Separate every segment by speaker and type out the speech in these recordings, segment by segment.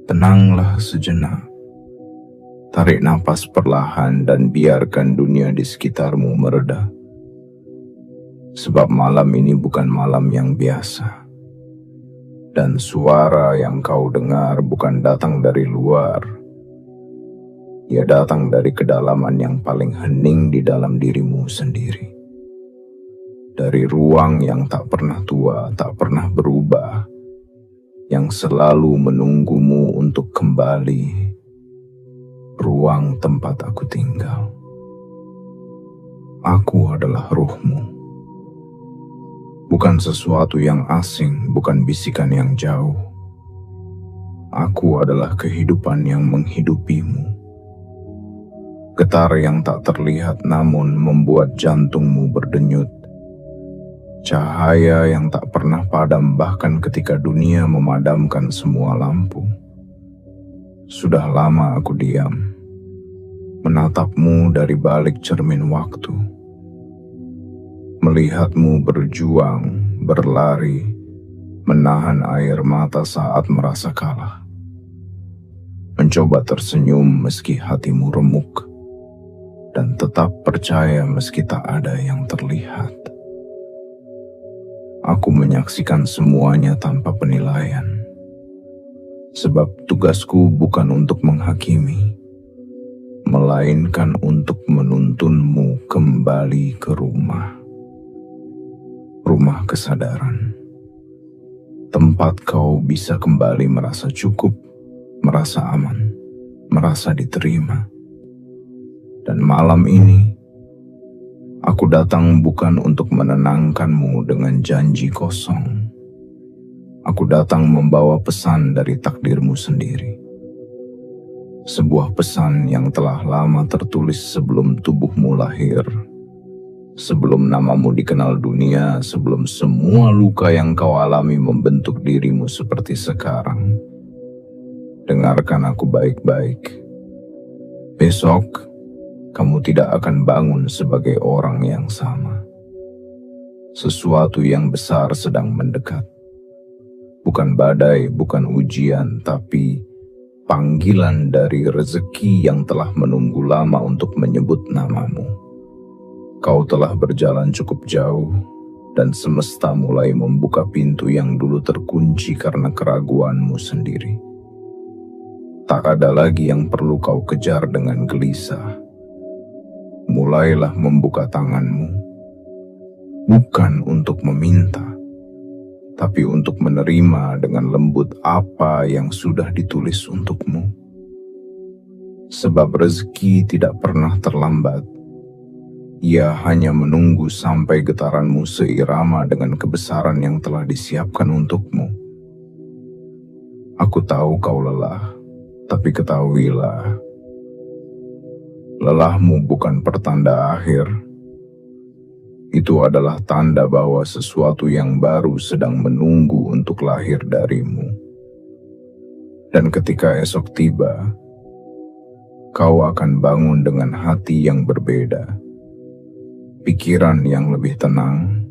Speaker 1: Tenanglah sejenak. Tarik napas perlahan dan biarkan dunia di sekitarmu mereda. Sebab malam ini bukan malam yang biasa. Dan suara yang kau dengar bukan datang dari luar. Ia datang dari kedalaman yang paling hening di dalam dirimu sendiri. Dari ruang yang tak pernah tua, tak pernah berubah, yang selalu menunggumu untuk kembali. Ruang tempat aku tinggal. Aku adalah ruhmu. Bukan sesuatu yang asing, bukan bisikan yang jauh. Aku adalah kehidupan yang menghidupimu. Getar yang tak terlihat namun membuat jantungmu berdenyut. Cahaya yang tak pernah padam bahkan ketika dunia memadamkan semua lampu. Sudah lama aku diam, menatapmu dari balik cermin waktu. Melihatmu berjuang, berlari, menahan air mata saat merasa kalah. Mencoba tersenyum meski hatimu remuk, dan tetap percaya meski tak ada yang terlihat. Aku menyaksikan semuanya tanpa penilaian. Sebab tugasku bukan untuk menghakimi, melainkan untuk menuntunmu kembali ke rumah. Rumah kesadaran. Tempat kau bisa kembali merasa cukup, merasa aman, merasa diterima. Dan malam ini, aku datang bukan untuk menenangkanmu dengan janji kosong. Aku datang membawa pesan dari takdirmu sendiri. Sebuah pesan yang telah lama tertulis sebelum tubuhmu lahir. Sebelum namamu dikenal dunia, sebelum semua luka yang kau alami membentuk dirimu seperti sekarang. Dengarkan aku baik-baik. Besok, kamu tidak akan bangun sebagai orang yang sama. Sesuatu yang besar sedang mendekat. Bukan badai, bukan ujian, tapi panggilan dari rezeki yang telah menunggu lama untuk menyebut namamu. Kau telah berjalan cukup jauh, dan semesta mulai membuka pintu yang dulu terkunci karena keraguanmu sendiri. Tak ada lagi yang perlu kau kejar dengan gelisah. Mulailah membuka tanganmu, bukan untuk meminta, tapi untuk menerima dengan lembut apa yang sudah ditulis untukmu. Sebab rezeki tidak pernah terlambat. Ia hanya menunggu sampai getaranmu seirama dengan kebesaran yang telah disiapkan untukmu. Aku tahu kau lelah, tapi ketahuilah, lelahmu bukan pertanda akhir. Itu adalah tanda bahwa sesuatu yang baru sedang menunggu untuk lahir darimu. Dan ketika esok tiba, kau akan bangun dengan hati yang berbeda, pikiran yang lebih tenang,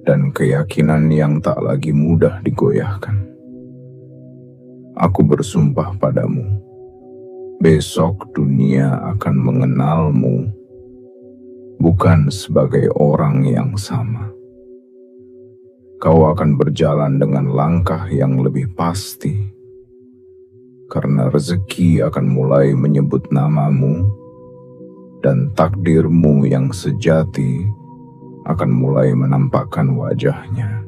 Speaker 1: dan keyakinan yang tak lagi mudah digoyahkan. Aku bersumpah padamu, besok dunia akan mengenalmu bukan sebagai orang yang sama. Kau akan berjalan dengan langkah yang lebih pasti, karena rezeki akan mulai menyebut namamu, dan takdirmu yang sejati akan mulai menampakkan wajahnya.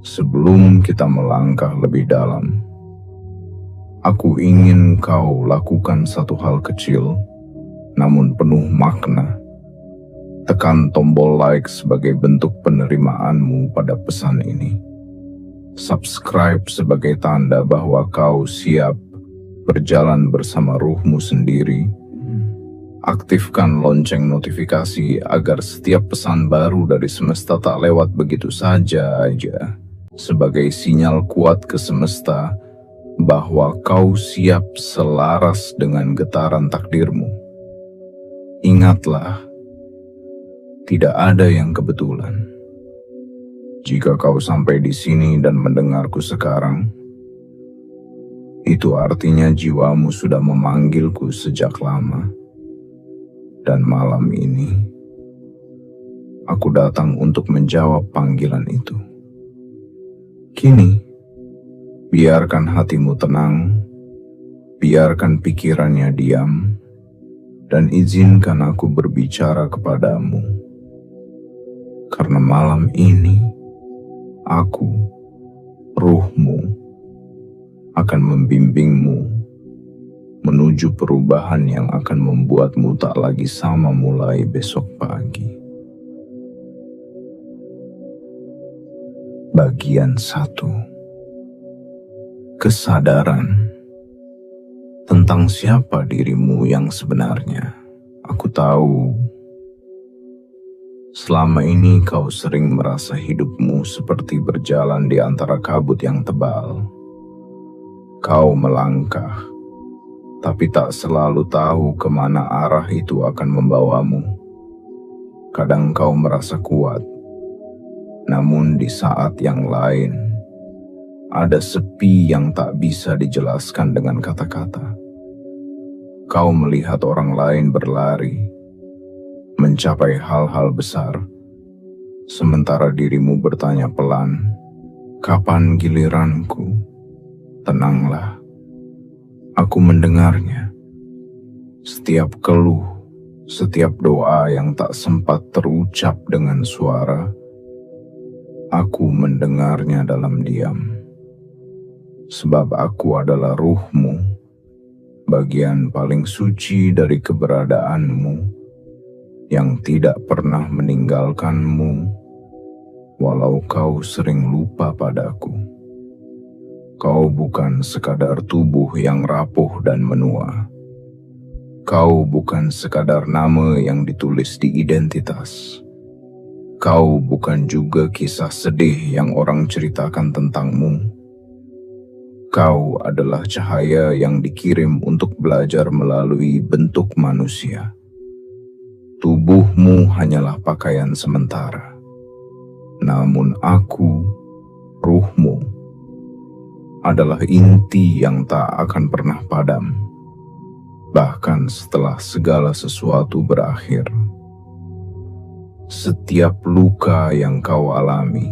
Speaker 1: Sebelum kita melangkah lebih dalam, aku ingin kau lakukan satu hal kecil, namun penuh makna. Tekan tombol like sebagai bentuk penerimaanmu pada pesan ini. Subscribe sebagai tanda bahwa kau siap berjalan bersama ruhmu sendiri. Aktifkan lonceng notifikasi agar setiap pesan baru dari semesta tak lewat begitu saja aja. Sebagai sinyal kuat ke semesta bahwa kau siap selaras dengan getaran takdirmu. Ingatlah, tidak ada yang kebetulan. Jika kau sampai di sini dan mendengarku sekarang, Itu artinya jiwamu sudah memanggilku sejak lama. Dan malam ini, aku datang untuk menjawab panggilan itu. Kini, biarkan hatimu tenang, biarkan pikirannya diam, dan izinkan aku berbicara kepadamu. Karena malam ini, aku, ruhmu, akan membimbingmu menuju perubahan yang akan membuatmu tak lagi sama mulai besok pagi. Bagian 1. Kesadaran tentang siapa dirimu yang sebenarnya. Aku tahu selama ini kau sering merasa hidupmu seperti berjalan di antara kabut yang tebal. Kau melangkah, tapi tak selalu tahu kemana arah itu akan membawamu. Kadang kau merasa kuat, namun di saat yang lain, ada sepi yang tak bisa dijelaskan dengan kata-kata. Kau melihat orang lain berlari, mencapai hal-hal besar, sementara dirimu bertanya pelan, "Kapan giliranku?" Tenanglah, aku mendengarnya. Setiap keluh, setiap doa yang tak sempat terucap dengan suara, aku mendengarnya dalam diam. Sebab aku adalah ruhmu, bagian paling suci dari keberadaanmu, yang tidak pernah meninggalkanmu, walau kau sering lupa padaku. Kau bukan sekadar tubuh yang rapuh dan menua. Kau bukan sekadar nama yang ditulis di identitas. Kau bukan juga kisah sedih yang orang ceritakan tentangmu. Kau adalah cahaya yang dikirim untuk belajar melalui bentuk manusia. Tubuhmu hanyalah pakaian sementara. Namun aku, ruhmu, adalah inti yang tak akan pernah padam, bahkan setelah segala sesuatu berakhir. Setiap luka yang kau alami,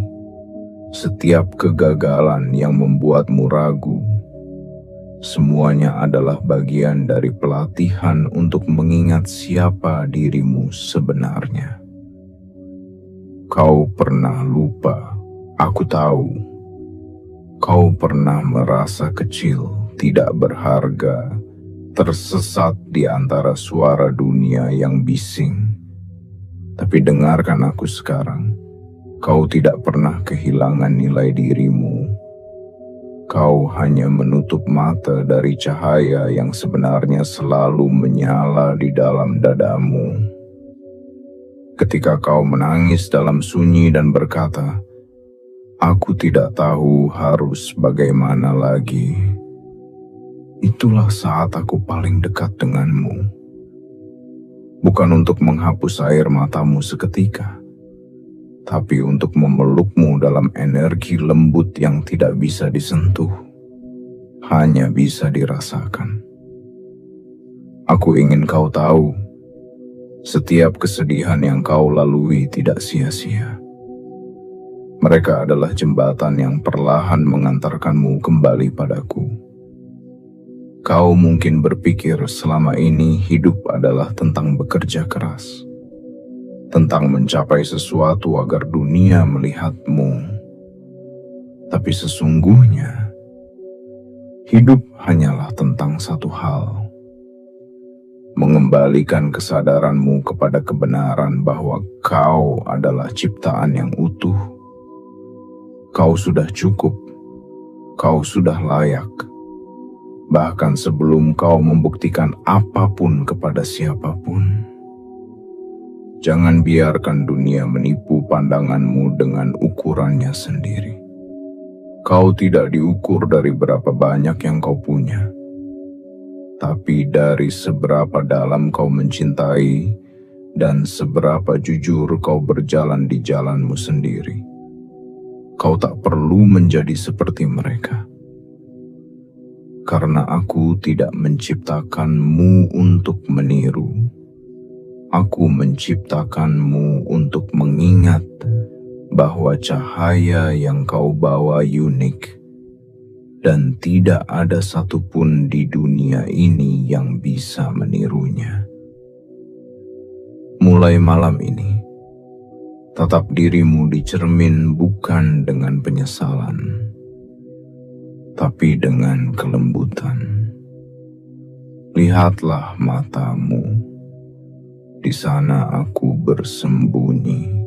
Speaker 1: setiap kegagalan yang membuatmu ragu, semuanya adalah bagian dari pelatihan untuk mengingat siapa dirimu sebenarnya. Kau pernah lupa, aku tahu. Kau pernah merasa kecil, tidak berharga, tersesat di antara suara dunia yang bising. Tapi dengarkan aku sekarang, kau tidak pernah kehilangan nilai dirimu. Kau hanya menutup mata dari cahaya yang sebenarnya selalu menyala di dalam dadamu. Ketika kau menangis dalam sunyi dan berkata, "Aku tidak tahu harus bagaimana lagi." Itulah saat aku paling dekat denganmu. Bukan untuk menghapus air matamu seketika, tapi untuk memelukmu dalam energi lembut yang tidak bisa disentuh, hanya bisa dirasakan. Aku ingin kau tahu, setiap kesedihan yang kau lalui tidak sia-sia. Mereka adalah jembatan yang perlahan mengantarkanmu kembali padaku. Kau mungkin berpikir selama ini hidup adalah tentang bekerja keras, tentang mencapai sesuatu agar dunia melihatmu. Tapi sesungguhnya, hidup hanyalah tentang satu hal: mengembalikan kesadaranmu kepada kebenaran bahwa kau adalah ciptaan yang utuh. Kau sudah cukup, kau sudah layak, bahkan sebelum kau membuktikan apapun kepada siapapun. Jangan biarkan dunia menipu pandanganmu dengan ukurannya sendiri. Kau tidak diukur dari berapa banyak yang kau punya, tapi dari seberapa dalam kau mencintai dan seberapa jujur kau berjalan di jalanmu sendiri. Kau tak perlu menjadi seperti mereka. karena aku tidak menciptakanmu untuk meniru. Aku menciptakanmu untuk mengingat bahwa cahaya yang kau bawa unik, dan tidak ada satupun di dunia ini yang bisa menirunya. Mulai malam ini, tatap dirimu di cermin bukan dengan penyesalan, tapi dengan kelembutan. Lihatlah matamu, di sana aku bersembunyi.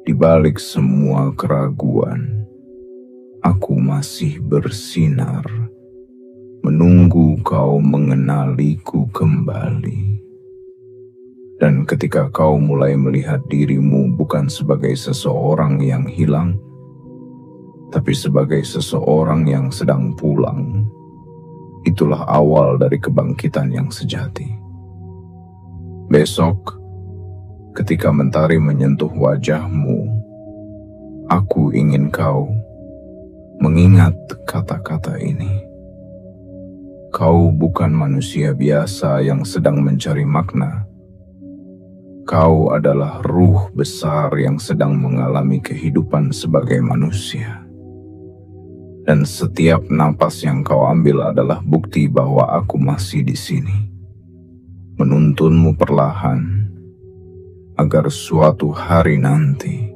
Speaker 1: Di balik semua keraguan, aku masih bersinar, menunggu kau mengenaliku kembali. Dan ketika kau mulai melihat dirimu bukan sebagai seseorang yang hilang, tapi sebagai seseorang yang sedang pulang, itulah awal dari kebangkitan yang sejati. Besok, ketika mentari menyentuh wajahmu, aku ingin kau mengingat kata-kata ini. Kau bukan manusia biasa yang sedang mencari makna. Kau adalah ruh besar yang sedang mengalami kehidupan sebagai manusia. Dan setiap napas yang kau ambil adalah bukti bahwa aku masih di sini, menuntunmu perlahan, agar suatu hari nanti,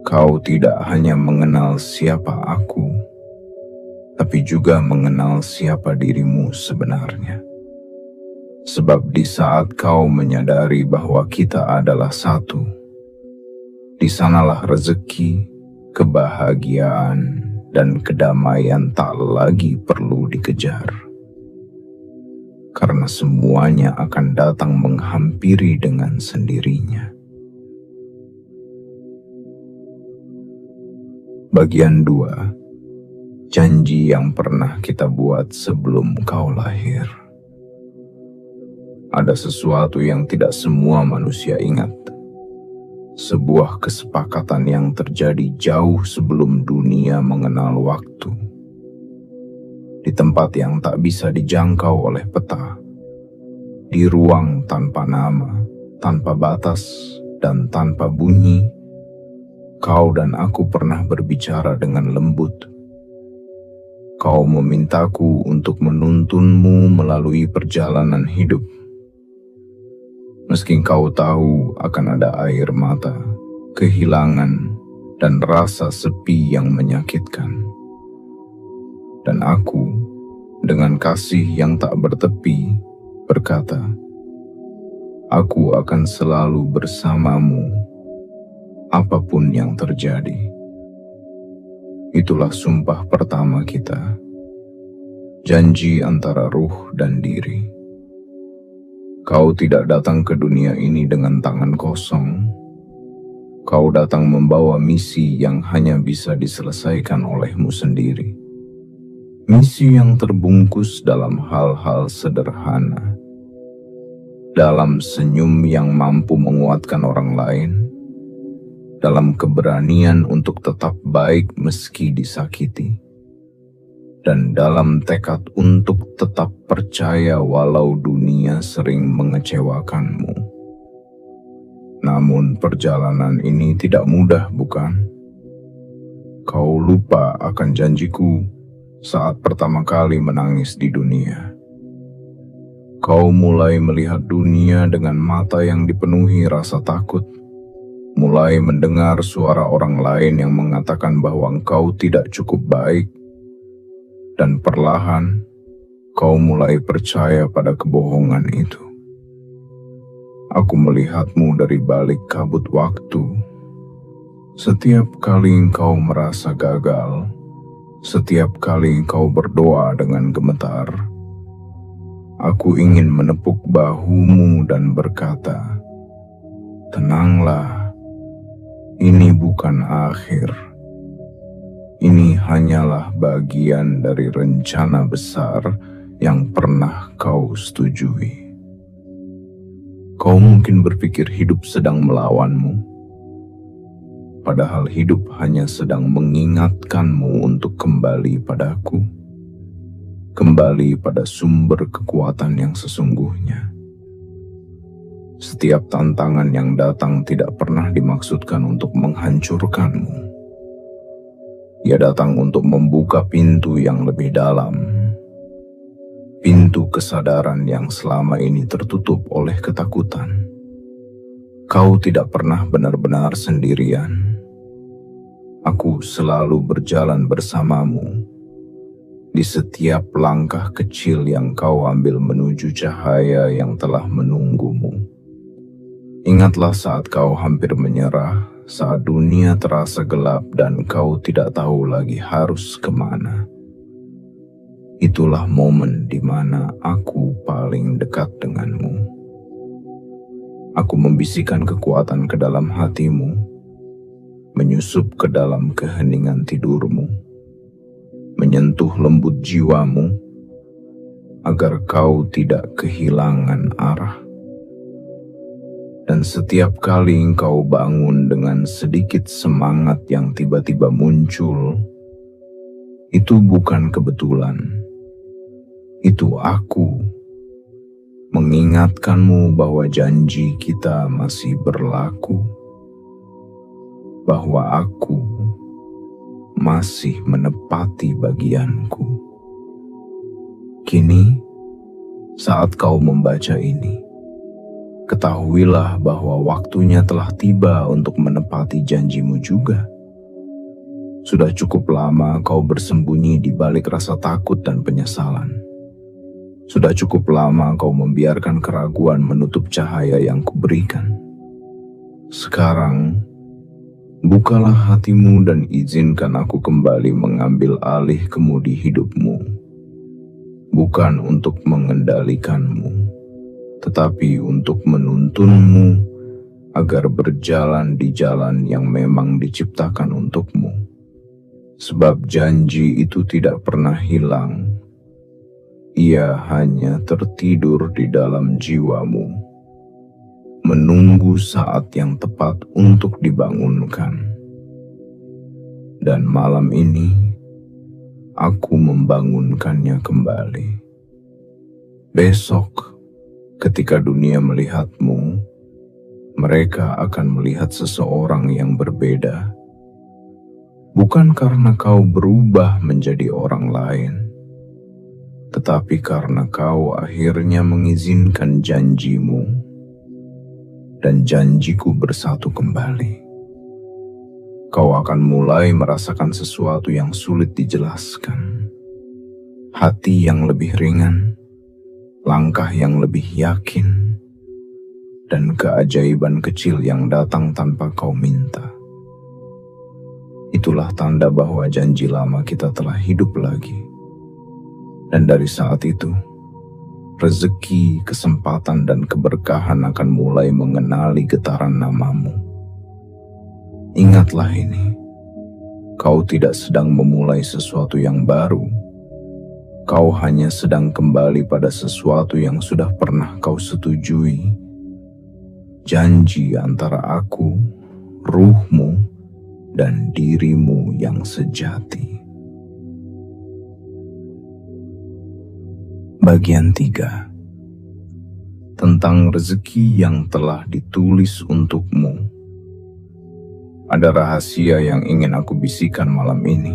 Speaker 1: kau tidak hanya mengenal siapa aku, tapi juga mengenal siapa dirimu sebenarnya. Sebab di saat kau menyadari bahwa kita adalah satu, di sanalah rezeki, kebahagiaan, dan kedamaian tak lagi perlu dikejar. Karena semuanya akan datang menghampiri dengan sendirinya. Bagian 2. Janji yang pernah kita buat sebelum kau lahir. Ada sesuatu yang tidak semua manusia ingat. Sebuah kesepakatan yang terjadi jauh sebelum dunia mengenal waktu. Di tempat yang tak bisa dijangkau oleh peta. Di ruang tanpa nama, tanpa batas, dan tanpa bunyi, kau dan aku pernah berbicara dengan lembut. Kau memintaku untuk menuntunmu melalui perjalanan hidup. Meski kau tahu akan ada air mata, kehilangan, dan rasa sepi yang menyakitkan. Dan aku, dengan kasih yang tak bertepi, berkata, aku akan selalu bersamamu, apapun yang terjadi. Itulah sumpah pertama kita, janji antara ruh dan diri. Kau tidak datang ke dunia ini dengan tangan kosong. Kau datang membawa misi yang hanya bisa diselesaikan olehmu sendiri. Misi yang terbungkus dalam hal-hal sederhana. Dalam senyum yang mampu menguatkan orang lain. Dalam keberanian untuk tetap baik meski disakiti. Dan dalam tekad untuk tetap percaya walau dunia sering mengecewakanmu. Namun perjalanan ini tidak mudah, bukan? Kau lupa akan janjiku saat pertama kali menangis di dunia. Kau mulai melihat dunia dengan mata yang dipenuhi rasa takut. Mulai mendengar suara orang lain yang mengatakan bahwa engkau tidak cukup baik. Dan perlahan, kau mulai percaya pada kebohongan itu. Aku melihatmu dari balik kabut waktu. Setiap kali engkau merasa gagal, setiap kali engkau berdoa dengan gemetar, aku ingin menepuk bahumu dan berkata, tenanglah, ini bukan akhir. Ini hanyalah bagian dari rencana besar yang pernah kau setujui. Kau mungkin berpikir hidup sedang melawanmu, padahal hidup hanya sedang mengingatkanmu untuk kembali padaku. kembali pada sumber kekuatan yang sesungguhnya. Setiap tantangan yang datang tidak pernah dimaksudkan untuk menghancurkanmu. Ia datang untuk membuka pintu yang lebih dalam, pintu kesadaran yang selama ini tertutup oleh ketakutan. Kau tidak pernah benar-benar sendirian. Aku selalu berjalan bersamamu di setiap langkah kecil yang kau ambil menuju cahaya yang telah menunggumu. Ingatlah saat kau hampir menyerah, saat dunia terasa gelap dan kau tidak tahu lagi harus kemana. Itulah momen di mana aku paling dekat denganmu. Aku membisikkan kekuatan ke dalam hatimu, menyusup ke dalam keheningan tidurmu, menyentuh lembut jiwamu, agar kau tidak kehilangan arah. Dan setiap kali engkau bangun dengan sedikit semangat yang tiba-tiba muncul, itu bukan kebetulan. Itu aku mengingatkanmu bahwa janji kita masih berlaku, bahwa aku masih menepati bagianku. Kini, saat kau membaca ini, ketahuilah bahwa waktunya telah tiba untuk menepati janjimu juga. Sudah cukup lama kau bersembunyi di balik rasa takut dan penyesalan. Sudah cukup lama kau membiarkan keraguan menutup cahaya yang kuberikan. Sekarang, bukalah hatimu dan izinkan aku kembali mengambil alih kemudi hidupmu. Bukan untuk mengendalikanmu, tetapi untuk menuntunmu agar berjalan di jalan yang memang diciptakan untukmu. Sebab janji itu tidak pernah hilang. Ia hanya tertidur di dalam jiwamu, menunggu saat yang tepat untuk dibangunkan. Dan malam ini, aku membangunkannya kembali. Besok, ketika dunia melihatmu, mereka akan melihat seseorang yang berbeda. Bukan karena kau berubah menjadi orang lain, tetapi karena kau akhirnya mengizinkan janjimu dan janjiku bersatu kembali. Kau akan mulai merasakan sesuatu yang sulit dijelaskan. Hati yang lebih ringan, langkah yang lebih yakin, dan keajaiban kecil yang datang tanpa kau minta. Itulah tanda bahwa janji lama kita telah hidup lagi. Dan dari saat itu, rezeki, kesempatan, dan keberkahan akan mulai mengenali getaran namamu. Ingatlah ini, kau tidak sedang memulai sesuatu yang baru. Kau hanya sedang kembali pada sesuatu yang sudah pernah kau setujui. Janji antara aku, ruhmu, dan dirimu yang sejati. Bagian 3. Tentang rezeki yang telah ditulis untukmu. Ada rahasia yang ingin aku bisikan malam ini.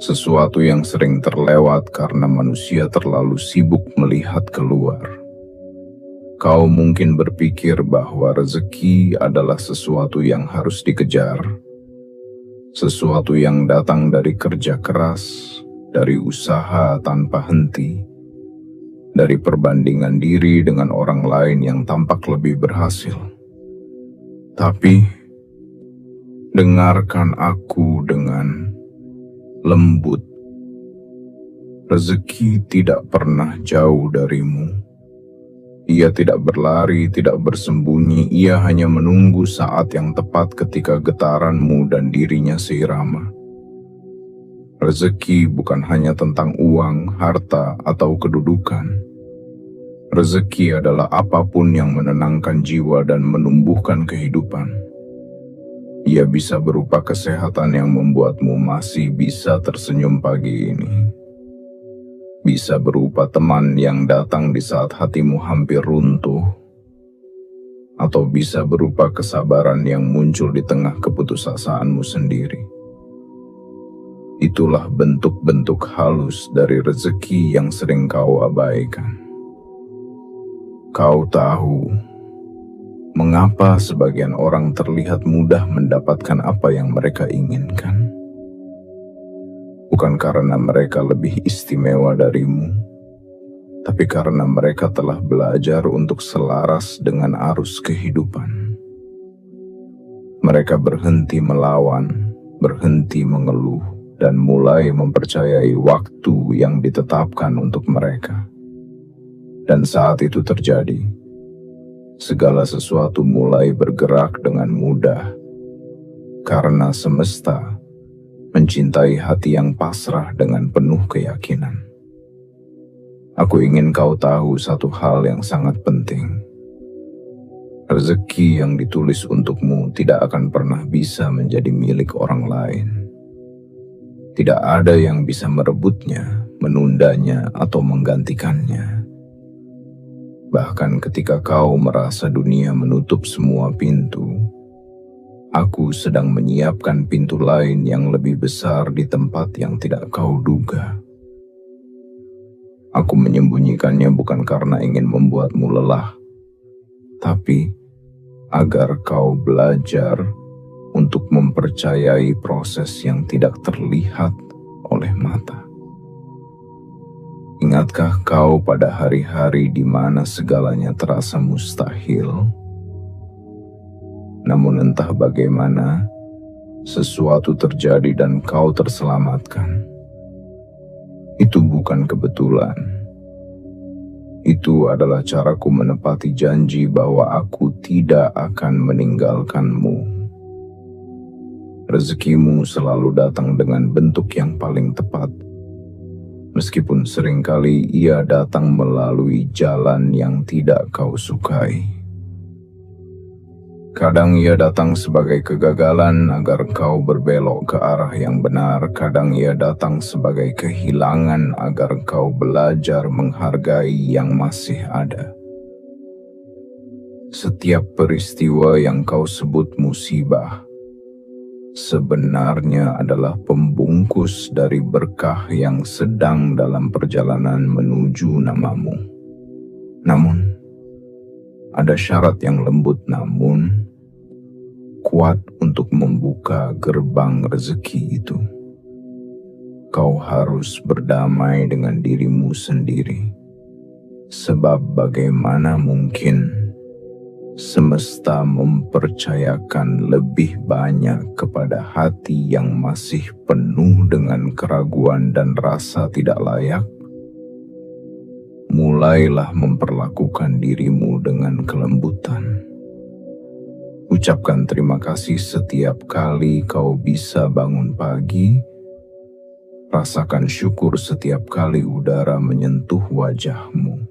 Speaker 1: Sesuatu yang sering terlewat karena manusia terlalu sibuk melihat keluar. Kau mungkin berpikir bahwa rezeki adalah sesuatu yang harus dikejar. Sesuatu yang datang dari kerja keras, dari usaha tanpa henti, dari perbandingan diri dengan orang lain yang tampak lebih berhasil. Tapi, dengarkan aku dengan lembut. Rezeki tidak pernah jauh darimu. Ia tidak berlari, tidak bersembunyi, ia hanya menunggu saat yang tepat ketika getaranmu dan dirinya seirama. Rezeki bukan hanya tentang uang, harta, atau kedudukan. Rezeki adalah apapun yang menenangkan jiwa dan menumbuhkan kehidupan. Ia bisa berupa kesehatan yang membuatmu masih bisa tersenyum pagi ini. Bisa berupa teman yang datang di saat hatimu hampir runtuh, atau bisa berupa kesabaran yang muncul di tengah keputusasaanmu sendiri. Itulah bentuk-bentuk halus dari rezeki yang sering kau abaikan. Kau tahu mengapa sebagian orang terlihat mudah mendapatkan apa yang mereka inginkan? Bukan karena mereka lebih istimewa darimu, tapi karena mereka telah belajar untuk selaras dengan arus kehidupan. Mereka berhenti melawan, berhenti mengeluh, dan mulai mempercayai waktu yang ditetapkan untuk mereka. Dan saat itu terjadi, segala sesuatu mulai bergerak dengan mudah, karena semesta mencintai hati yang pasrah dengan penuh keyakinan. Aku ingin kau tahu satu hal yang sangat penting. Rezeki yang ditulis untukmu tidak akan pernah bisa menjadi milik orang lain. Tidak ada yang bisa merebutnya, menundanya, atau menggantikannya. Bahkan ketika kau merasa dunia menutup semua pintu, aku sedang menyiapkan pintu lain yang lebih besar di tempat yang tidak kau duga. Aku menyembunyikannya bukan karena ingin membuatmu lelah, tapi agar kau belajar untuk mempercayai proses yang tidak terlihat oleh mata. Ingatkah kau pada hari-hari di mana segalanya terasa mustahil? Namun entah bagaimana, sesuatu terjadi dan kau terselamatkan. Itu bukan kebetulan. Itu adalah caraku menepati janji bahwa aku tidak akan meninggalkanmu. Rezekimu selalu datang dengan bentuk yang paling tepat, meskipun seringkali ia datang melalui jalan yang tidak kau sukai. Kadang ia datang sebagai kegagalan agar kau berbelok ke arah yang benar. Kadang ia datang sebagai kehilangan agar kau belajar menghargai yang masih ada. Setiap peristiwa yang kau sebut musibah sebenarnya adalah pembungkus dari berkah yang sedang dalam perjalanan menuju namamu. Namun, ada syarat yang lembut namun kuat untuk membuka gerbang rezeki itu. Kau harus berdamai dengan dirimu sendiri. Sebab bagaimana mungkin semesta mempercayakan lebih banyak kepada hati yang masih penuh dengan keraguan dan rasa tidak layak? Mulailah memperlakukan dirimu dengan kelembutan. Ucapkan terima kasih setiap kali kau bisa bangun pagi. Rasakan syukur setiap kali udara menyentuh wajahmu.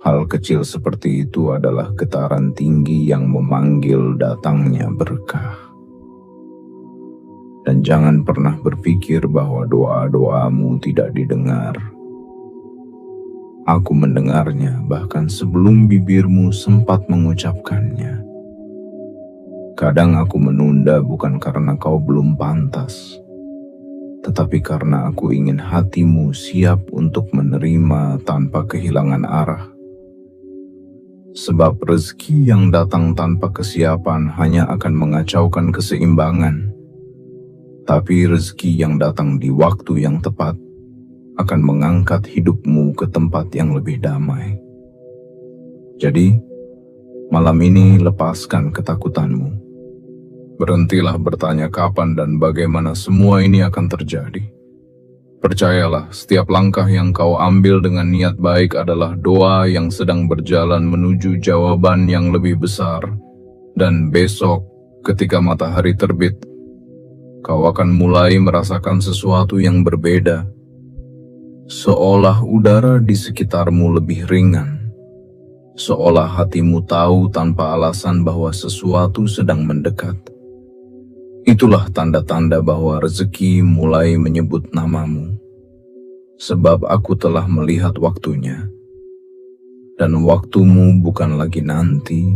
Speaker 1: Hal kecil seperti itu adalah getaran tinggi yang memanggil datangnya berkah. Dan jangan pernah berpikir bahwa doa-doamu tidak didengar. Aku mendengarnya bahkan sebelum bibirmu sempat mengucapkannya. Kadang aku menunda bukan karena kau belum pantas, tetapi karena aku ingin hatimu siap untuk menerima tanpa kehilangan arah. Sebab rezeki yang datang tanpa kesiapan hanya akan mengacaukan keseimbangan. Tapi rezeki yang datang di waktu yang tepat akan mengangkat hidupmu ke tempat yang lebih damai. Jadi, malam ini lepaskan ketakutanmu. Berhentilah bertanya kapan dan bagaimana semua ini akan terjadi. Percayalah, setiap langkah yang kau ambil dengan niat baik adalah doa yang sedang berjalan menuju jawaban yang lebih besar. Dan besok, ketika matahari terbit, kau akan mulai merasakan sesuatu yang berbeda. Seolah udara di sekitarmu lebih ringan. Seolah hatimu tahu tanpa alasan bahwa sesuatu sedang mendekat. Itulah tanda-tanda bahwa rezeki mulai menyebut namamu. sebab aku telah melihat waktunya, dan waktumu bukan lagi nanti,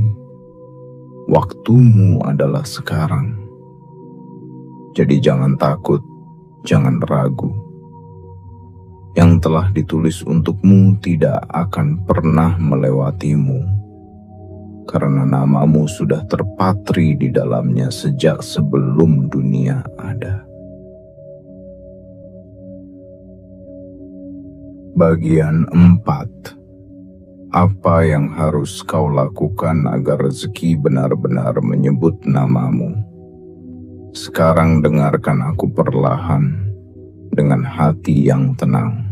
Speaker 1: waktumu adalah sekarang. Jadi jangan takut, jangan ragu. Yang telah ditulis untukmu tidak akan pernah melewatimu, karena namamu sudah terpatri di dalamnya sejak sebelum dunia ada. Bagian 4. Apa yang harus kau lakukan agar rezeki benar-benar menyebut namamu? Sekarang dengarkan aku perlahan, dengan hati yang tenang.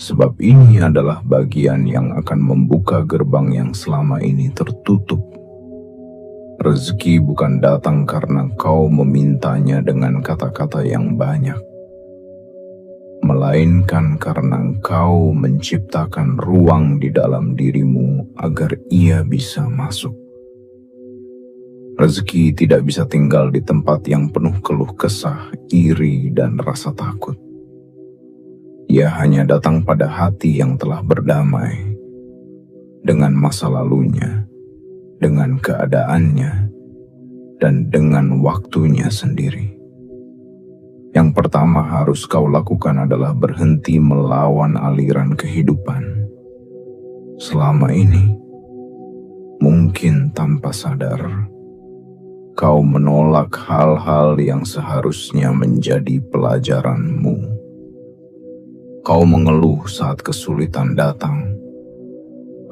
Speaker 1: Sebab ini adalah bagian yang akan membuka gerbang yang selama ini tertutup. Rezeki bukan datang karena kau memintanya dengan kata-kata yang banyak, melainkan karena engkau menciptakan ruang di dalam dirimu agar ia bisa masuk. Rezeki tidak bisa tinggal di tempat yang penuh keluh kesah, iri, dan rasa takut. Ia hanya datang pada hati yang telah berdamai dengan masa lalunya, dengan keadaannya, dan dengan waktunya sendiri. Yang pertama harus kau lakukan adalah berhenti melawan aliran kehidupan. Selama ini, mungkin tanpa sadar, kau menolak hal-hal yang seharusnya menjadi pelajaranmu. Kau mengeluh saat kesulitan datang,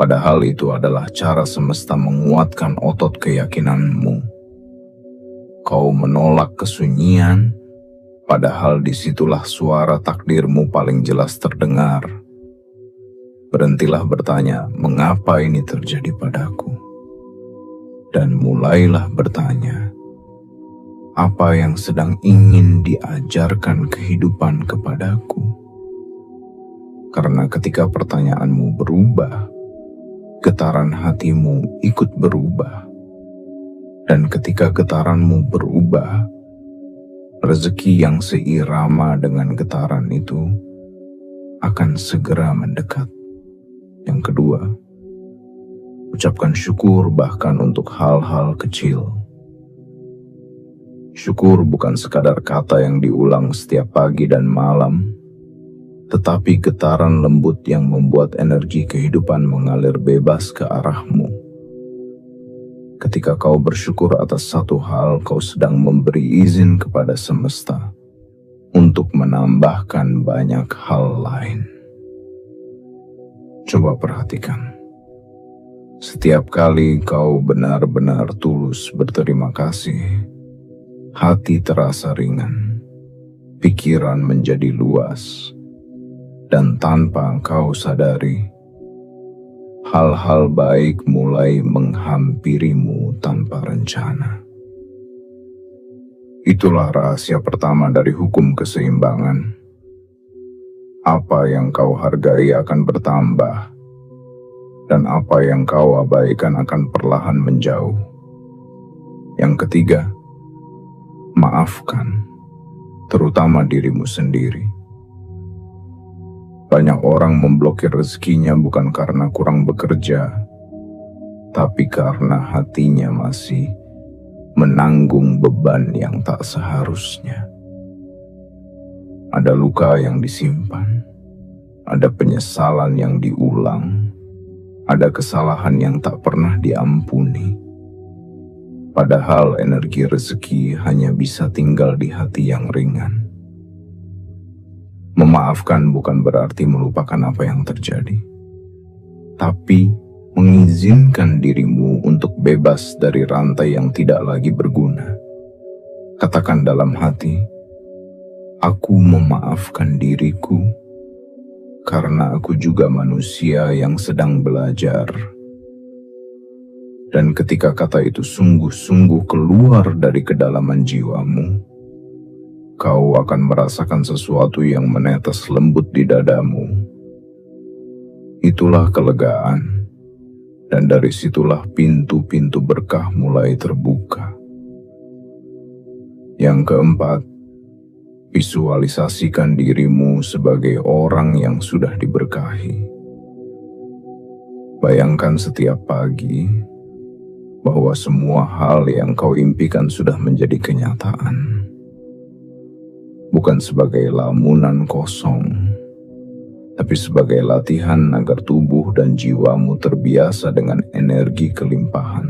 Speaker 1: padahal itu adalah cara semesta menguatkan otot keyakinanmu. Kau menolak kesunyian, padahal disitulah suara takdirmu paling jelas terdengar. Berhentilah bertanya, mengapa ini terjadi padaku? Dan mulailah bertanya, apa yang sedang ingin diajarkan kehidupan kepadaku? Karena ketika pertanyaanmu berubah, getaran hatimu ikut berubah. Dan ketika getaranmu berubah, rezeki yang seirama dengan getaran itu akan segera mendekat. Yang kedua, ucapkan syukur bahkan untuk hal-hal kecil. Syukur bukan sekadar kata yang diulang setiap pagi dan malam, tetapi getaran lembut yang membuat energi kehidupan mengalir bebas ke arahmu. Ketika kau bersyukur atas satu hal, kau sedang memberi izin kepada semesta untuk menambahkan banyak hal lain. Coba perhatikan. Setiap kali kau benar-benar tulus berterima kasih, hati terasa ringan, pikiran menjadi luas, dan tanpa engkau sadari, hal-hal baik mulai menghampirimu tanpa rencana. Itulah rahasia pertama dari hukum keseimbangan. Apa yang kau hargai akan bertambah, dan apa yang kau abaikan akan perlahan menjauh. Yang ketiga, maafkan, terutama dirimu sendiri. Banyak orang memblokir rezekinya bukan karena kurang bekerja, tapi karena hatinya masih menanggung beban yang tak seharusnya. Ada luka yang disimpan, ada penyesalan yang diulang, ada kesalahan yang tak pernah diampuni. Padahal energi rezeki hanya bisa tinggal di hati yang ringan. Memaafkan bukan berarti melupakan apa yang terjadi, tapi mengizinkan dirimu untuk bebas dari rantai yang tidak lagi berguna. Katakan dalam hati, aku memaafkan diriku, karena aku juga manusia yang sedang belajar. Dan ketika kata itu sungguh-sungguh keluar dari kedalaman jiwamu, kau akan merasakan sesuatu yang menetes lembut di dadamu. Itulah kelegaan, dan dari situlah pintu-pintu berkah mulai terbuka. Yang keempat, Visualisasikan dirimu sebagai orang yang sudah diberkahi. Bayangkan setiap pagi bahwa semua hal yang kau impikan sudah menjadi kenyataan. Bukan sebagai lamunan kosong, tapi sebagai latihan agar tubuh dan jiwamu terbiasa dengan energi kelimpahan.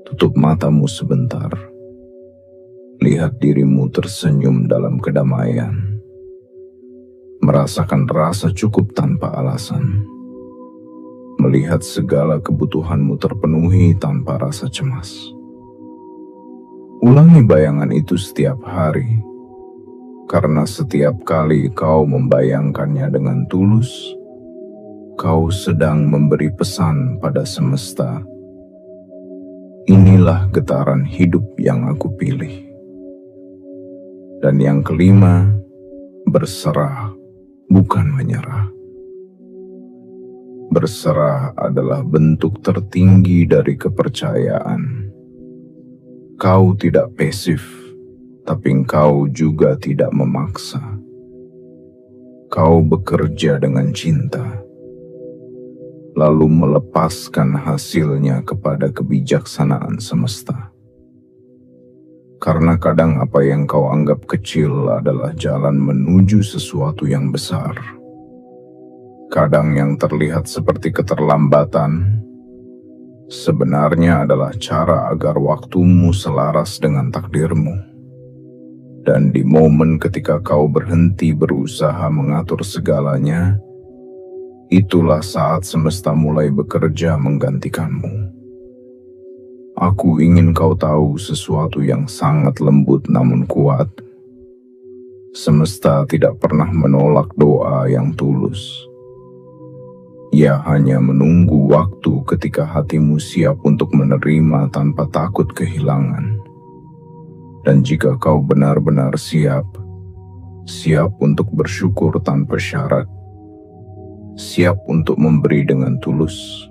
Speaker 1: Tutup matamu sebentar. Lihat dirimu tersenyum dalam kedamaian. Merasakan rasa cukup tanpa alasan. Melihat segala kebutuhanmu terpenuhi tanpa rasa cemas. Ulangi bayangan itu setiap hari, karena setiap kali kau membayangkannya dengan tulus, kau sedang memberi pesan pada semesta. Inilah getaran hidup yang aku pilih. Dan yang kelima, berserah, bukan menyerah. Berserah adalah bentuk tertinggi dari kepercayaan. Kau tidak pasif, tapi kau juga tidak memaksa. Kau bekerja dengan cinta, lalu melepaskan hasilnya kepada kebijaksanaan semesta. Karena kadang apa yang kau anggap kecil adalah jalan menuju sesuatu yang besar. Kadang yang terlihat seperti keterlambatan, sebenarnya adalah cara agar waktumu selaras dengan takdirmu. Dan di momen ketika kau berhenti berusaha mengatur segalanya, itulah saat semesta mulai bekerja menggantikanmu. Aku ingin kau tahu sesuatu yang sangat lembut namun kuat. Semesta tidak pernah menolak doa yang tulus. Ia hanya menunggu waktu ketika hatimu siap untuk menerima tanpa takut kehilangan. Dan jika kau benar-benar siap untuk bersyukur tanpa syarat, siap untuk memberi dengan tulus,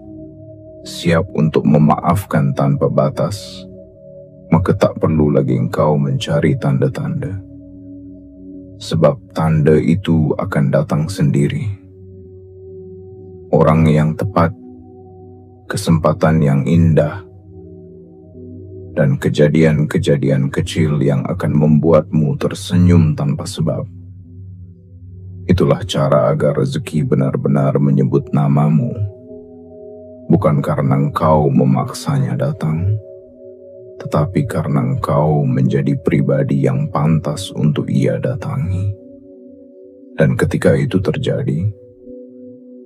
Speaker 1: siap untuk memaafkan tanpa batas, maka tak perlu lagi engkau mencari tanda-tanda. Sebab tanda itu akan datang sendiri. Orang yang tepat, kesempatan yang indah, dan kejadian-kejadian kecil yang akan membuatmu tersenyum tanpa sebab. Itulah cara agar rezeki benar-benar menyebut namamu, bukan karena engkau memaksanya datang, tetapi karena engkau menjadi pribadi yang pantas untuk ia datangi. Dan ketika itu terjadi,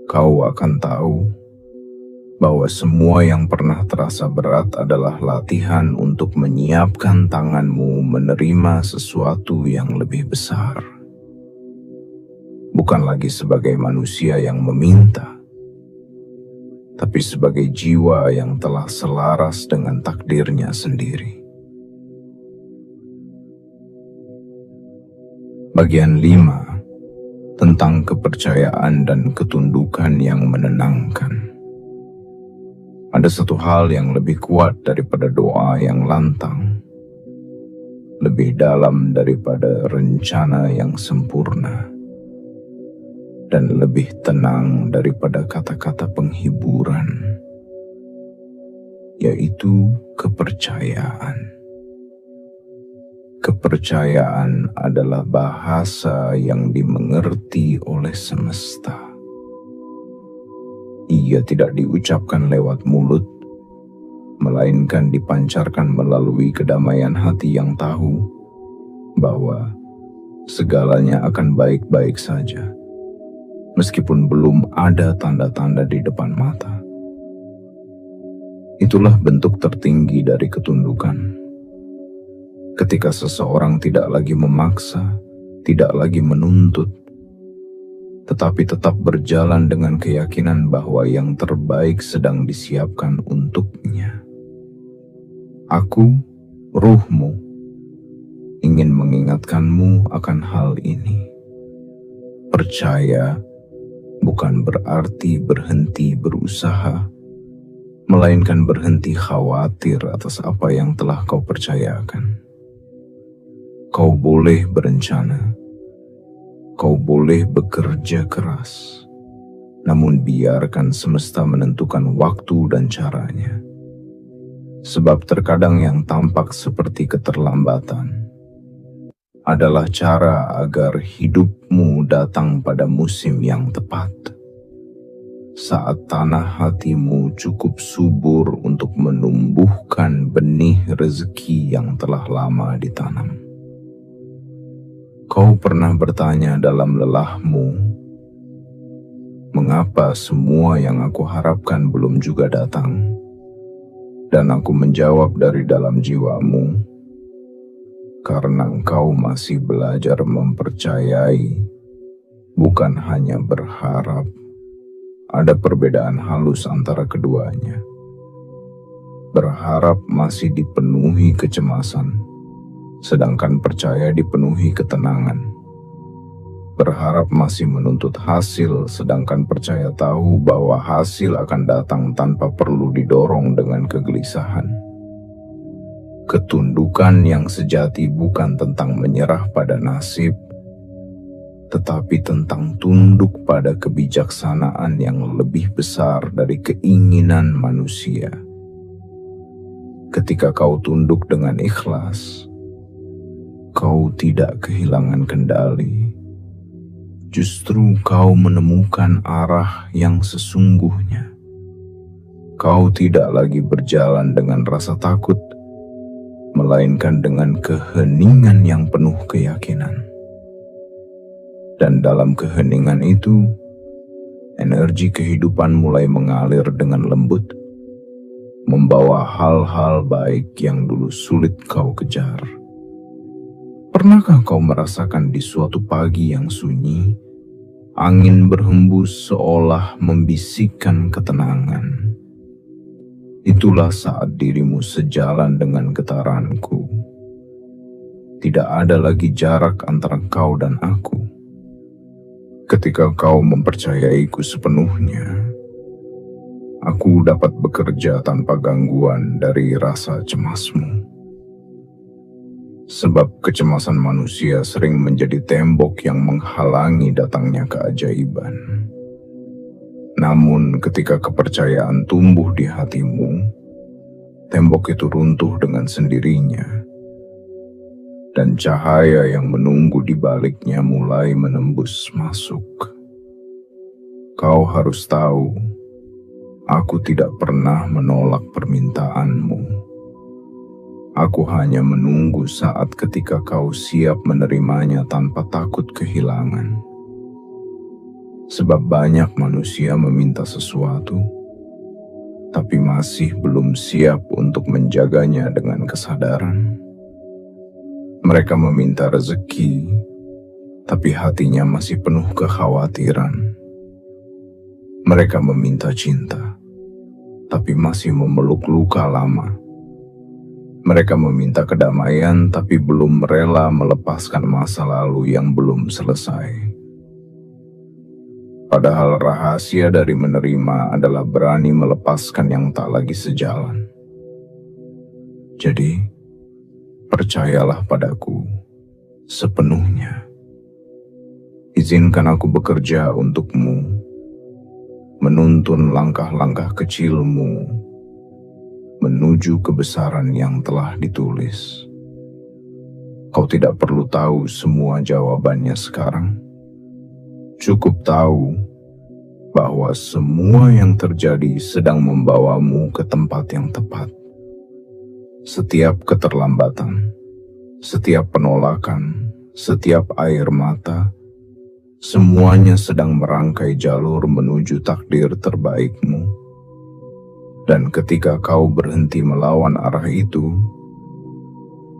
Speaker 1: kau akan tahu bahwa semua yang pernah terasa berat adalah latihan untuk menyiapkan tanganmu menerima sesuatu yang lebih besar. Bukan lagi sebagai manusia yang meminta, tapi sebagai jiwa yang telah selaras dengan takdirnya sendiri. Bagian 5. Tentang kepercayaan dan ketundukan yang menenangkan. Ada satu hal yang lebih kuat daripada doa yang lantang, lebih dalam daripada rencana yang sempurna, dan lebih tenang daripada kata-kata penghiburan, yaitu kepercayaan. Kepercayaan adalah bahasa yang dimengerti oleh semesta. Ia tidak diucapkan lewat mulut, melainkan dipancarkan melalui kedamaian hati yang tahu bahwa segalanya akan baik-baik saja, meskipun belum ada tanda-tanda di depan mata. Itulah bentuk tertinggi dari ketundukan. Ketika seseorang tidak lagi memaksa, tidak lagi menuntut, tetapi tetap berjalan dengan keyakinan bahwa yang terbaik sedang disiapkan untuknya. Aku, ruhmu, ingin mengingatkanmu akan hal ini. Percaya bukan berarti berhenti berusaha, melainkan berhenti khawatir atas apa yang telah kau percayakan. Kau boleh berencana, kau boleh bekerja keras, namun biarkan semesta menentukan waktu dan caranya. Sebab terkadang yang tampak seperti keterlambatan adalah cara agar hidupmu datang pada musim yang tepat. Saat tanah hatimu cukup subur untuk menumbuhkan benih rezeki yang telah lama ditanam. Kau pernah bertanya dalam lelahmu, mengapa semua yang aku harapkan belum juga datang? Dan aku menjawab dari dalam jiwamu, karena engkau masih belajar mempercayai, bukan hanya berharap. Ada perbedaan halus antara keduanya. Berharap masih dipenuhi kecemasan, sedangkan percaya dipenuhi ketenangan. Berharap masih menuntut hasil, sedangkan percaya tahu bahwa hasil akan datang tanpa perlu didorong dengan kegelisahan. Ketundukan yang sejati bukan tentang menyerah pada nasib, tetapi tentang tunduk pada kebijaksanaan yang lebih besar dari keinginan manusia. Ketika kau tunduk dengan ikhlas, kau tidak kehilangan kendali. Justru kau menemukan arah yang sesungguhnya. Kau tidak lagi berjalan dengan rasa takut, melainkan dengan keheningan yang penuh keyakinan. Dan dalam keheningan itu, energi kehidupan mulai mengalir dengan lembut, membawa hal-hal baik yang dulu sulit kau kejar. Pernahkah kau merasakan di suatu pagi yang sunyi, angin berhembus seolah membisikkan ketenangan? Itulah saat dirimu sejalan dengan getaranku. Tidak ada lagi jarak antara kau dan aku. Ketika kau mempercayaiku sepenuhnya, aku dapat bekerja tanpa gangguan dari rasa cemasmu. Sebab kecemasan manusia sering menjadi tembok yang menghalangi datangnya keajaiban. Namun ketika kepercayaan tumbuh di hatimu, tembok itu runtuh dengan sendirinya. Dan cahaya yang menunggu di baliknya mulai menembus masuk. Kau harus tahu, aku tidak pernah menolak permintaanmu. Aku hanya menunggu saat ketika kau siap menerimanya tanpa takut kehilangan. Sebab banyak manusia meminta sesuatu, tapi masih belum siap untuk menjaganya dengan kesadaran. Mereka meminta rezeki, tapi hatinya masih penuh kekhawatiran. Mereka meminta cinta, tapi masih memeluk luka lama. Mereka meminta kedamaian, tapi belum rela melepaskan masa lalu yang belum selesai. Padahal rahasia dari menerima adalah berani melepaskan yang tak lagi sejalan. Jadi, percayalah padaku sepenuhnya. Izinkan aku bekerja untukmu, menuntun langkah-langkah kecilmu menuju kebesaran yang telah ditulis. Kau tidak perlu tahu semua jawabannya sekarang. Cukup tahu bahwa semua yang terjadi sedang membawamu ke tempat yang tepat. Setiap keterlambatan, setiap penolakan, setiap air mata, semuanya sedang merangkai jalur menuju takdir terbaikmu. Dan ketika kau berhenti melawan arah itu,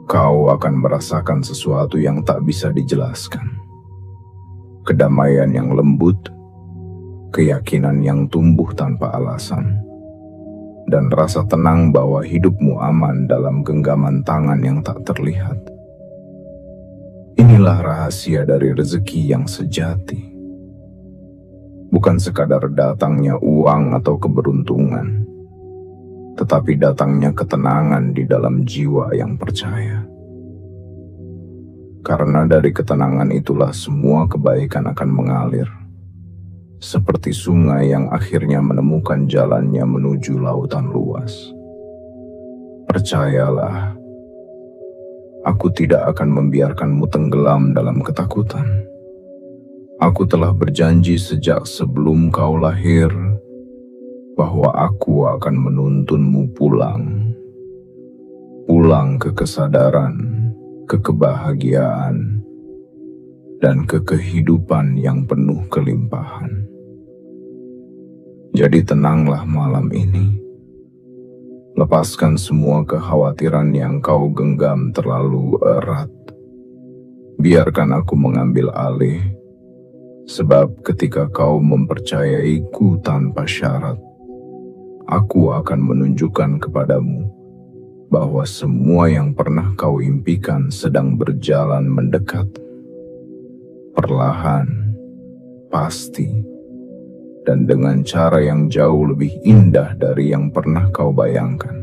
Speaker 1: kau akan merasakan sesuatu yang tak bisa dijelaskan. Kedamaian yang lembut, keyakinan yang tumbuh tanpa alasan, dan rasa tenang bahwa hidupmu aman dalam genggaman tangan yang tak terlihat. Inilah rahasia dari rezeki yang sejati. Bukan sekadar datangnya uang atau keberuntungan, tetapi datangnya ketenangan di dalam jiwa yang percaya. Karena dari ketenangan itulah semua kebaikan akan mengalir, seperti sungai yang akhirnya menemukan jalannya menuju lautan luas. Percayalah, aku tidak akan membiarkanmu tenggelam dalam ketakutan. Aku telah berjanji sejak sebelum kau lahir bahwa aku akan menuntunmu pulang ke kesadaran, ke kebahagiaan, dan ke kehidupan yang penuh kelimpahan. Jadi tenanglah malam ini. Lepaskan semua kekhawatiran yang kau genggam terlalu erat. Biarkan aku mengambil alih, sebab ketika kau mempercayaiku tanpa syarat, aku akan menunjukkan kepadamu bahwa semua yang pernah kau impikan sedang berjalan mendekat. Perlahan, pasti, dan dengan cara yang jauh lebih indah dari yang pernah kau bayangkan.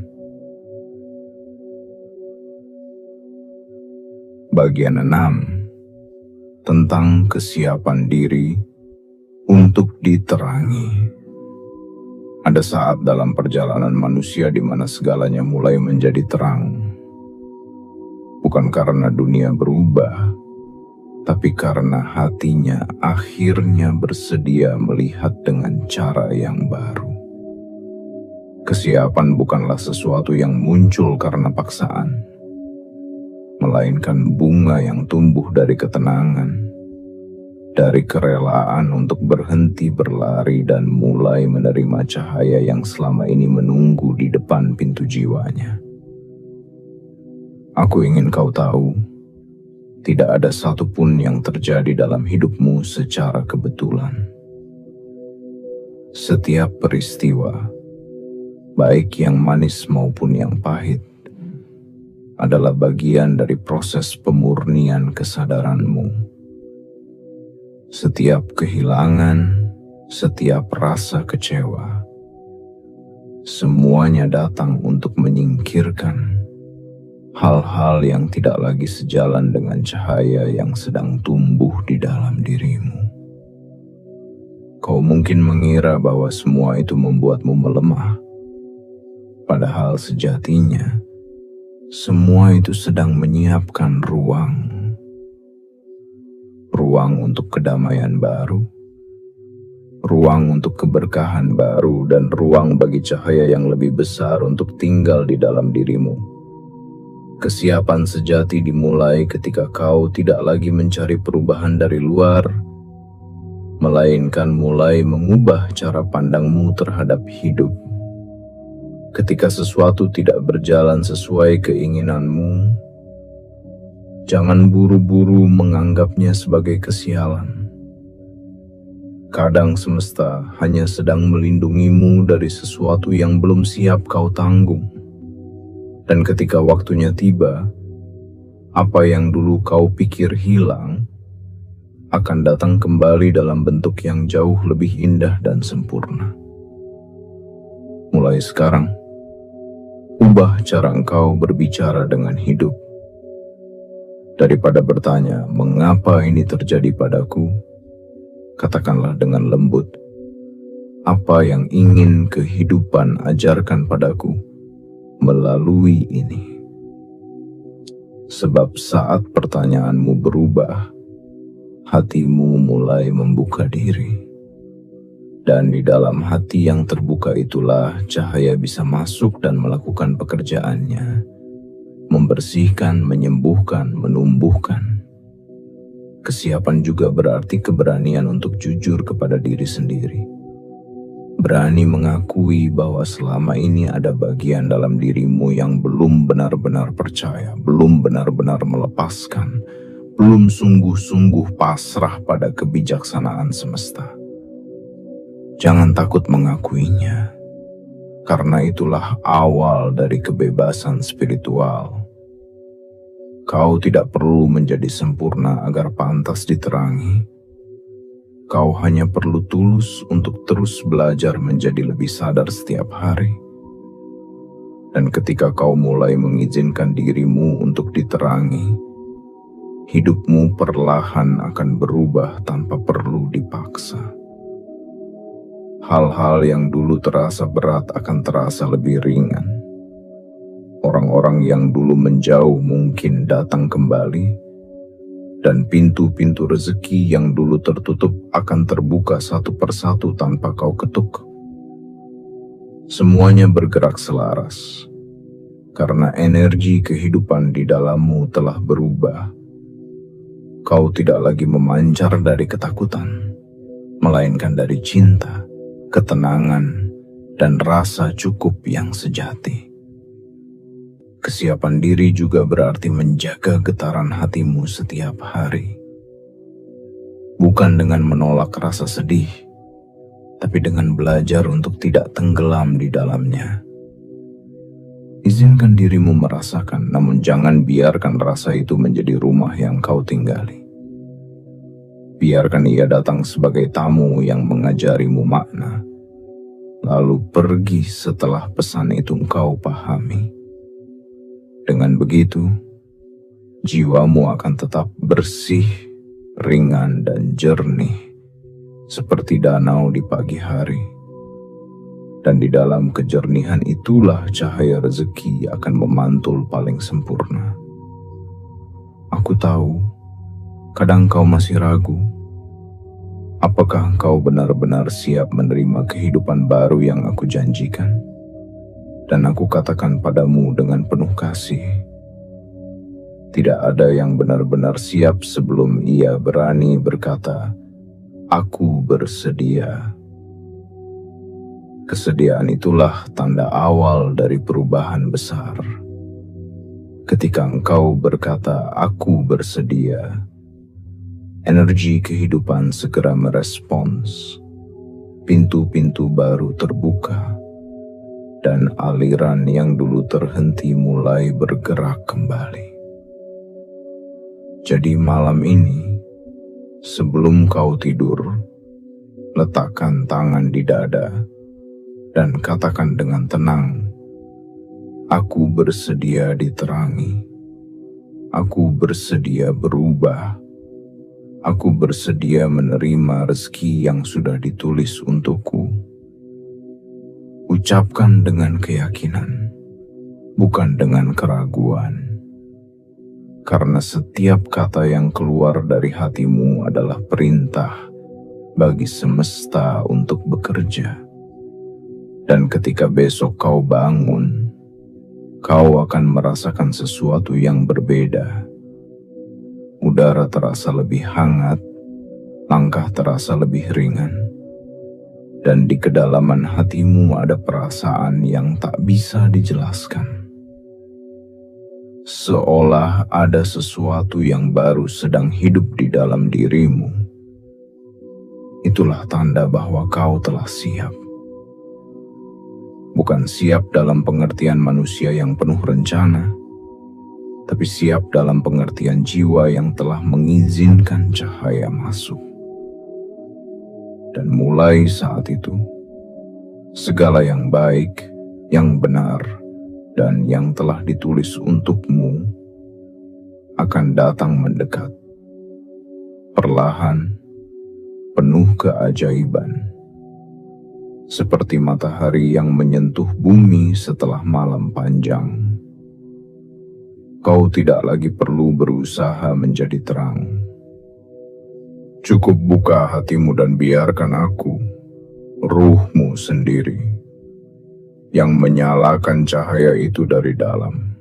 Speaker 1: Bagian 6, tentang kesiapan diri untuk diterangi. Ada saat dalam perjalanan manusia di mana segalanya mulai menjadi terang. Bukan karena dunia berubah, tapi karena hatinya akhirnya bersedia melihat dengan cara yang baru. Kesiapan bukanlah sesuatu yang muncul karena paksaan, melainkan bunga yang tumbuh dari ketenangan, dari kerelaan untuk berhenti berlari dan mulai menerima cahaya yang selama ini menunggu di depan pintu jiwanya. Aku ingin kau tahu, tidak ada satupun yang terjadi dalam hidupmu secara kebetulan. Setiap peristiwa, baik yang manis maupun yang pahit, adalah bagian dari proses pemurnian kesadaranmu. Setiap kehilangan, setiap rasa kecewa, semuanya datang untuk menyingkirkan hal-hal yang tidak lagi sejalan dengan cahaya yang sedang tumbuh di dalam dirimu. Kau mungkin mengira bahwa semua itu membuatmu melemah, padahal sejatinya semua itu sedang menyiapkan ruang untuk kedamaian baru, ruang untuk keberkahan baru, dan ruang bagi cahaya yang lebih besar untuk tinggal di dalam dirimu. Kesiapan sejati dimulai ketika kau tidak lagi mencari perubahan dari luar, melainkan mulai mengubah cara pandangmu terhadap hidup. Ketika sesuatu tidak berjalan sesuai keinginanmu, jangan buru-buru menganggapnya sebagai kesialan. Kadang semesta hanya sedang melindungimu dari sesuatu yang belum siap kau tanggung. Dan ketika waktunya tiba, apa yang dulu kau pikir hilang akan datang kembali dalam bentuk yang jauh lebih indah dan sempurna. Mulai sekarang, ubah cara engkau berbicara dengan hidup. Daripada bertanya, mengapa ini terjadi padaku? Katakanlah dengan lembut, apa yang ingin kehidupan ajarkan padaku melalui ini? Sebab saat pertanyaanmu berubah, hatimu mulai membuka diri. Dan di dalam hati yang terbuka itulah cahaya bisa masuk dan melakukan pekerjaannya. Membersihkan, menyembuhkan, menumbuhkan. Kesiapan juga berarti keberanian untuk jujur kepada diri sendiri. Berani mengakui bahwa selama ini ada bagian dalam dirimu yang belum benar-benar percaya, belum benar-benar melepaskan, belum sungguh-sungguh pasrah pada kebijaksanaan semesta. Jangan takut mengakuinya, karena itulah awal dari kebebasan spiritual. Kau tidak perlu menjadi sempurna agar pantas diterangi. Kau hanya perlu tulus untuk terus belajar menjadi lebih sadar setiap hari. Dan ketika kau mulai mengizinkan dirimu untuk diterangi, hidupmu perlahan akan berubah tanpa perlu dipaksa. Hal-hal yang dulu terasa berat akan terasa lebih ringan. Orang-orang yang dulu menjauh mungkin datang kembali, dan pintu-pintu rezeki yang dulu tertutup akan terbuka satu persatu tanpa kau ketuk. Semuanya bergerak selaras, karena energi kehidupan di dalammu telah berubah. Kau tidak lagi memancar dari ketakutan, melainkan dari cinta, ketenangan, dan rasa cukup yang sejati. Kesiapan diri juga berarti menjaga getaran hatimu setiap hari. Bukan dengan menolak rasa sedih, tapi dengan belajar untuk tidak tenggelam di dalamnya. Izinkan dirimu merasakan, namun jangan biarkan rasa itu menjadi rumah yang kau tinggali. Biarkan ia datang sebagai tamu yang mengajarimu makna, lalu pergi setelah pesan itu engkau pahami. Dengan begitu, jiwamu akan tetap bersih, ringan, dan jernih, seperti danau di pagi hari. Dan di dalam kejernihan itulah cahaya rezeki akan memantul paling sempurna. Aku tahu, kadang kau masih ragu. Apakah engkau benar-benar siap menerima kehidupan baru yang aku janjikan? Dan aku katakan padamu dengan penuh kasih, tidak ada yang benar-benar siap sebelum ia berani berkata, "Aku bersedia." Kesediaan itulah tanda awal dari perubahan besar. Ketika engkau berkata, "Aku bersedia," energi kehidupan segera merespons. Pintu-pintu baru terbuka, dan aliran yang dulu terhenti mulai bergerak kembali. Jadi malam ini, sebelum kau tidur, letakkan tangan di dada dan katakan dengan tenang, "Aku bersedia diterangi. Aku bersedia berubah. Aku bersedia menerima rezeki yang sudah ditulis untukku." Ucapkan dengan keyakinan, bukan dengan keraguan. Karena setiap kata yang keluar dari hatimu adalah perintah bagi semesta untuk bekerja. Dan ketika besok kau bangun, kau akan merasakan sesuatu yang berbeda. Udara terasa lebih hangat, langkah terasa lebih ringan, dan di kedalaman hatimu ada perasaan yang tak bisa dijelaskan. Seolah ada sesuatu yang baru sedang hidup di dalam dirimu. Itulah tanda bahwa kau telah siap. Bukan siap dalam pengertian manusia yang penuh rencana, tapi siap dalam pengertian jiwa yang telah mengizinkan cahaya masuk. Dan mulai saat itu, segala yang baik, yang benar, dan yang telah ditulis untukmu akan datang mendekat. Perlahan, penuh keajaiban. Seperti matahari yang menyentuh bumi setelah malam panjang. Kau tidak lagi perlu berusaha menjadi terang. Cukup buka hatimu dan biarkan aku, ruhmu sendiri, yang menyalakan cahaya itu dari dalam.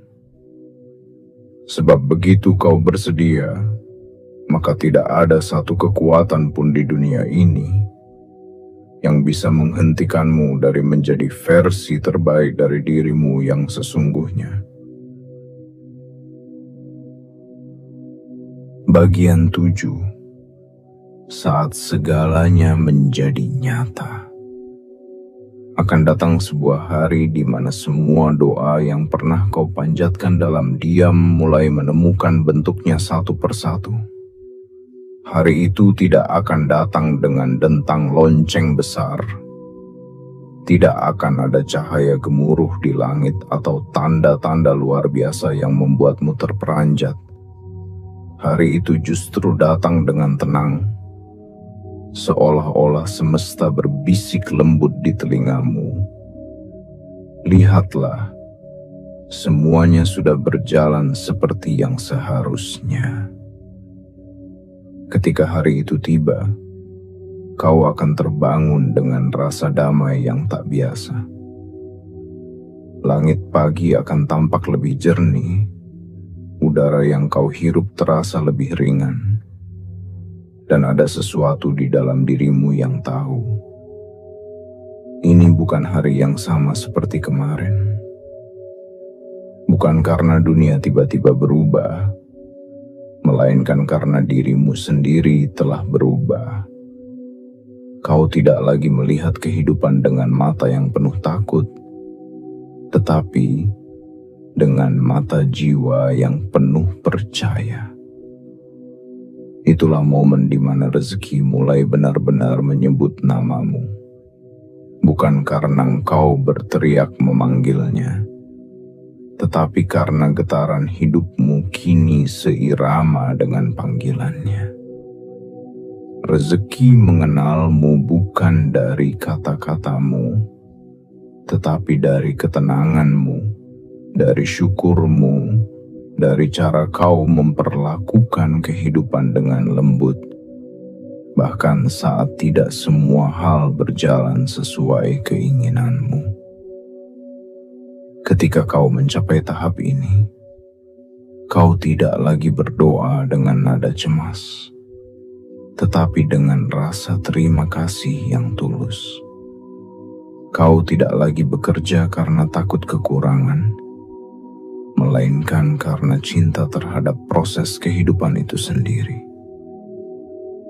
Speaker 1: Sebab begitu kau bersedia, maka tidak ada satu kekuatan pun di dunia ini yang bisa menghentikanmu dari menjadi versi terbaik dari dirimu yang sesungguhnya. Bagian 7. Saat segalanya menjadi nyata. Akan datang sebuah hari di mana semua doa yang pernah kau panjatkan dalam diam mulai menemukan bentuknya satu persatu. Hari itu tidak akan datang dengan dentang lonceng besar. Tidak akan ada cahaya gemuruh di langit atau tanda-tanda luar biasa yang membuatmu terperanjat. hari itu justru datang dengan tenang, seolah-olah semesta berbisik lembut di telingamu. Lihatlah, semuanya sudah berjalan seperti yang seharusnya. Ketika hari itu tiba, kau akan terbangun dengan rasa damai yang tak biasa. Langit pagi akan tampak lebih jernih, udara yang kau hirup terasa lebih ringan, dan ada sesuatu di dalam dirimu yang tahu, ini bukan hari yang sama seperti kemarin. Bukan karena dunia tiba-tiba berubah, melainkan karena dirimu sendiri telah berubah. Kau tidak lagi melihat kehidupan dengan mata yang penuh takut, tetapi dengan mata jiwa yang penuh percaya. Itulah momen di mana rezeki mulai benar-benar menyebut namamu. Bukan karena engkau berteriak memanggilnya, tetapi karena getaran hidupmu kini seirama dengan panggilannya. Rezeki mengenalmu bukan dari kata-katamu, tetapi dari ketenanganmu, dari syukurmu, dari cara kau memperlakukan kehidupan dengan lembut, bahkan saat tidak semua hal berjalan sesuai keinginanmu. Ketika kau mencapai tahap ini, kau tidak lagi berdoa dengan nada cemas, tetapi dengan rasa terima kasih yang tulus. Kau tidak lagi bekerja karena takut kekurangan, melainkan karena cinta terhadap proses kehidupan itu sendiri.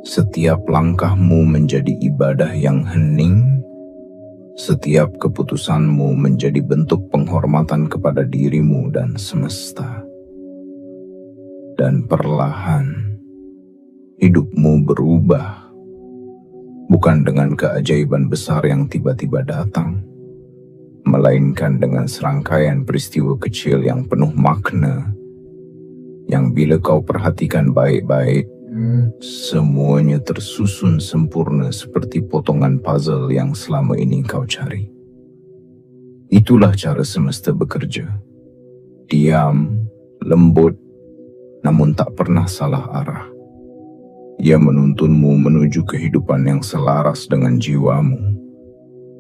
Speaker 1: Setiap langkahmu menjadi ibadah yang hening, setiap keputusanmu menjadi bentuk penghormatan kepada dirimu dan semesta. Dan perlahan, hidupmu berubah, bukan dengan keajaiban besar yang tiba-tiba datang, melainkan dengan serangkaian peristiwa kecil yang penuh makna, yang bila kau perhatikan baik-baik, semuanya tersusun sempurna seperti potongan puzzle yang selama ini kau cari. Itulah cara semesta bekerja. Diam, lembut, namun tak pernah salah arah. Ia menuntunmu menuju kehidupan yang selaras dengan jiwamu,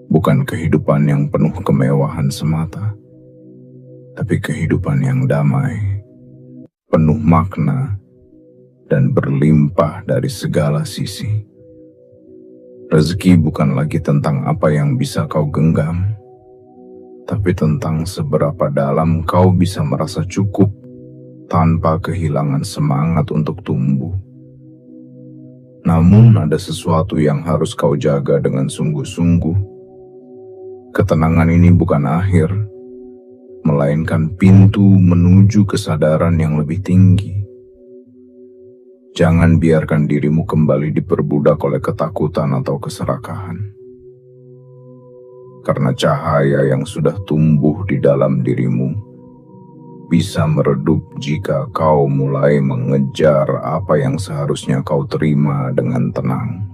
Speaker 1: bukan kehidupan yang penuh kemewahan semata, tapi kehidupan yang damai, penuh makna, dan berlimpah dari segala sisi. Rezeki bukan lagi tentang apa yang bisa kau genggam, tapi tentang seberapa dalam kau bisa merasa cukup tanpa kehilangan semangat untuk tumbuh. Namun ada sesuatu yang harus kau jaga dengan sungguh-sungguh. Ketenangan ini bukan akhir, melainkan pintu menuju kesadaran yang lebih tinggi. Jangan biarkan dirimu kembali diperbudak oleh ketakutan atau keserakahan. Karena cahaya yang sudah tumbuh di dalam dirimu bisa meredup jika kau mulai mengejar apa yang seharusnya kau terima dengan tenang.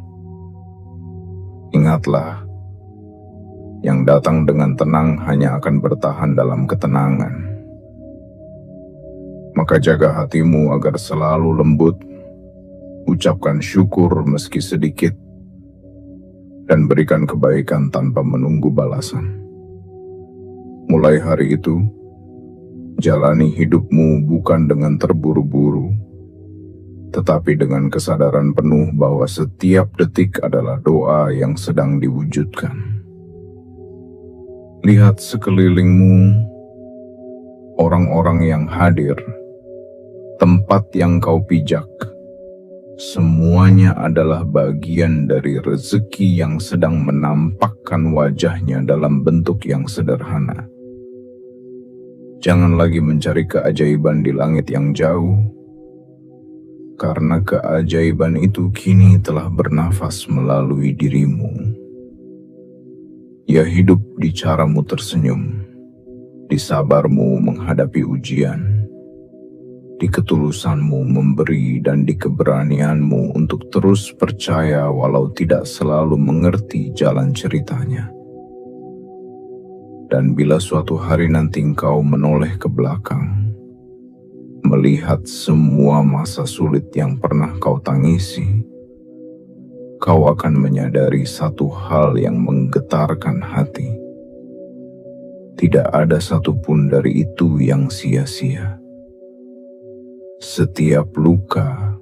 Speaker 1: Ingatlah, yang datang dengan tenang hanya akan bertahan dalam ketenangan. Maka jaga hatimu agar selalu lembut, ucapkan syukur meski sedikit, dan berikan kebaikan tanpa menunggu balasan. Mulai hari itu, jalani hidupmu bukan dengan terburu-buru, tetapi dengan kesadaran penuh bahwa setiap detik adalah doa yang sedang diwujudkan. Lihat sekelilingmu, orang-orang yang hadir, tempat yang kau pijak, semuanya adalah bagian dari rezeki yang sedang menampakkan wajahnya dalam bentuk yang sederhana. Jangan lagi mencari keajaiban di langit yang jauh, karena keajaiban itu kini telah bernafas melalui dirimu. Ia hidup di caramu tersenyum, di sabarmu menghadapi ujian. di ketulusanmu memberi dan di keberanianmu untuk terus percaya walau tidak selalu mengerti jalan ceritanya. Dan bila suatu hari nanti engkau menoleh ke belakang, melihat semua masa sulit yang pernah kau tangisi, kau akan menyadari satu hal yang menggetarkan hati. Tidak ada satupun dari itu yang sia-sia. Setiap luka,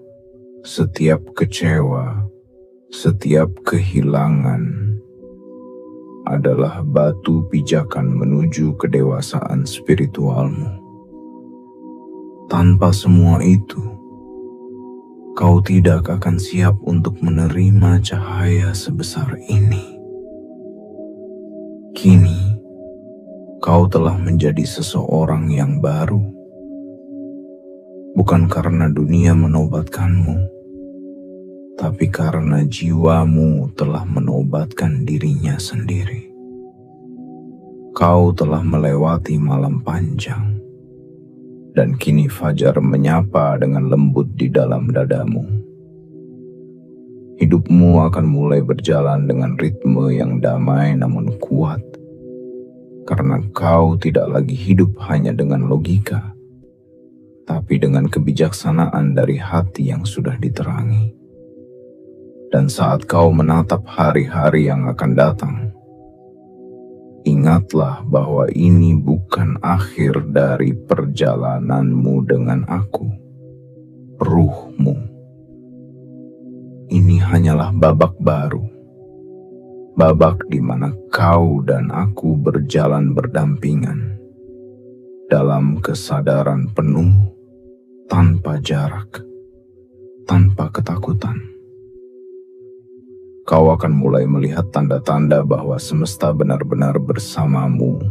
Speaker 1: setiap kecewa, setiap kehilangan adalah batu pijakan menuju kedewasaan spiritualmu. Tanpa semua itu, kau tidak akan siap untuk menerima cahaya sebesar ini. Kini, kau telah menjadi seseorang yang baru. Bukan karena dunia menobatkanmu, tapi karena jiwamu telah menobatkan dirinya sendiri. Kau telah melewati malam panjang, dan kini fajar menyapa dengan lembut di dalam dadamu. Hidupmu akan mulai berjalan dengan ritme yang damai namun kuat, karena kau tidak lagi hidup hanya dengan logika, tapi dengan kebijaksanaan dari hati yang sudah diterangi. Dan saat kau menatap hari-hari yang akan datang, ingatlah bahwa ini bukan akhir dari perjalananmu dengan aku, ruhmu. Ini hanyalah babak baru, babak di mana kau dan aku berjalan berdampingan dalam kesadaran penuh, tanpa jarak, tanpa ketakutan. Kau akan mulai melihat tanda-tanda bahwa semesta benar-benar bersamamu.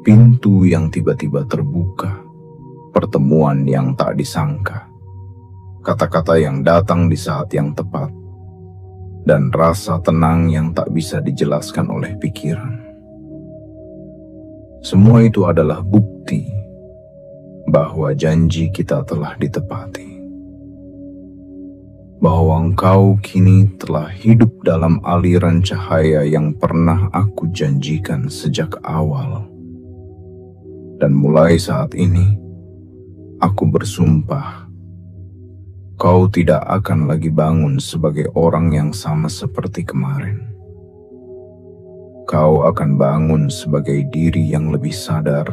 Speaker 1: Pintu yang tiba-tiba terbuka, pertemuan yang tak disangka, kata-kata yang datang di saat yang tepat, dan rasa tenang yang tak bisa dijelaskan oleh pikiran. Semua itu adalah bukti bahwa janji kita telah ditepati. Bahwa engkau kini telah hidup dalam aliran cahaya yang pernah aku janjikan sejak awal. Dan mulai saat ini, aku bersumpah, kau tidak akan lagi bangun sebagai orang yang sama seperti kemarin. Kau akan bangun sebagai diri yang lebih sadar,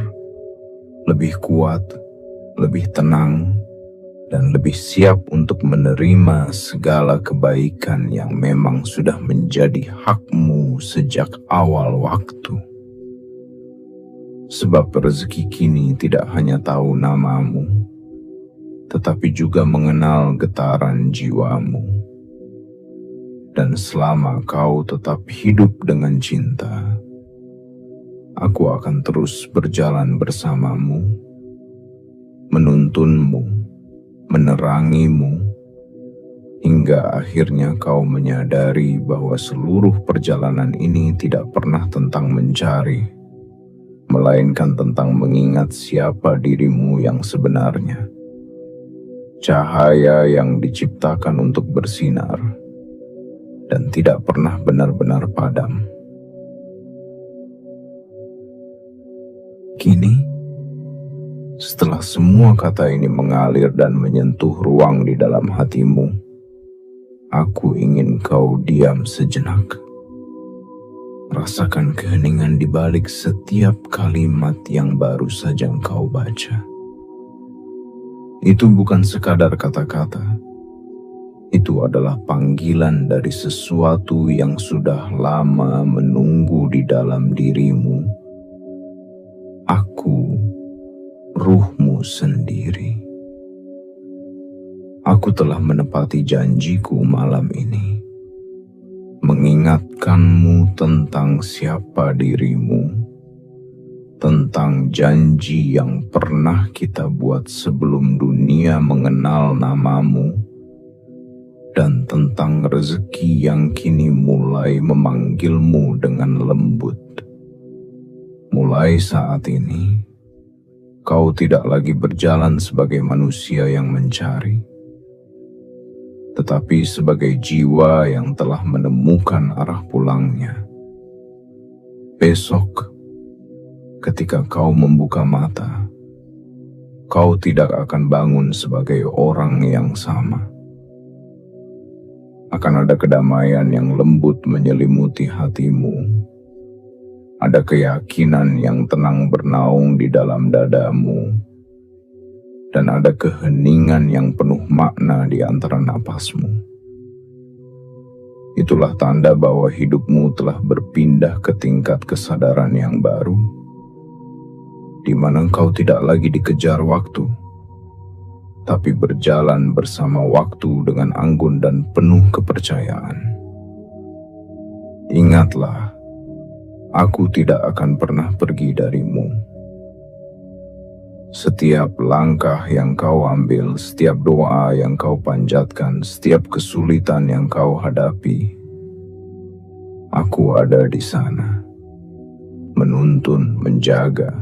Speaker 1: lebih kuat, lebih tenang, dan lebih siap untuk menerima segala kebaikan yang memang sudah menjadi hakmu sejak awal waktu. Sebab rezeki kini tidak hanya tahu namamu, tetapi juga mengenal getaran jiwamu. Dan selama kau tetap hidup dengan cinta, aku akan terus berjalan bersamamu, menuntunmu, menerangimu, hingga akhirnya kau menyadari bahwa seluruh perjalanan ini tidak pernah tentang mencari, melainkan tentang mengingat siapa dirimu yang sebenarnya. Cahaya yang diciptakan untuk bersinar dan tidak pernah benar-benar padam. Kini, setelah semua kata ini mengalir dan menyentuh ruang di dalam hatimu, aku ingin kau diam sejenak. Rasakan keheningan di balik setiap kalimat yang baru saja engkau baca. Itu bukan sekadar kata-kata. Itu adalah panggilan dari sesuatu yang sudah lama menunggu di dalam dirimu. Aku, ruhmu sendiri. Aku telah menepati janjiku malam ini, mengingatkanmu tentang siapa dirimu, tentang janji yang pernah kita buat sebelum dunia mengenal namamu, dan tentang rezeki yang kini mulai memanggilmu dengan lembut. Mulai saat ini, kau tidak lagi berjalan sebagai manusia yang mencari, tetapi sebagai jiwa yang telah menemukan arah pulangnya. Besok, ketika kau membuka mata, kau tidak akan bangun sebagai orang yang sama. Akan ada kedamaian yang lembut menyelimuti hatimu. Ada keyakinan yang tenang bernaung di dalam dadamu. Dan ada keheningan yang penuh makna di antara napasmu. Itulah tanda bahwa hidupmu telah berpindah ke tingkat kesadaran yang baru, di mana engkau tidak lagi dikejar waktu, tapi berjalan bersama waktu dengan anggun dan penuh kepercayaan. Ingatlah, aku tidak akan pernah pergi darimu. Setiap langkah yang kau ambil, setiap doa yang kau panjatkan, setiap kesulitan yang kau hadapi, aku ada di sana, menuntun, menjaga,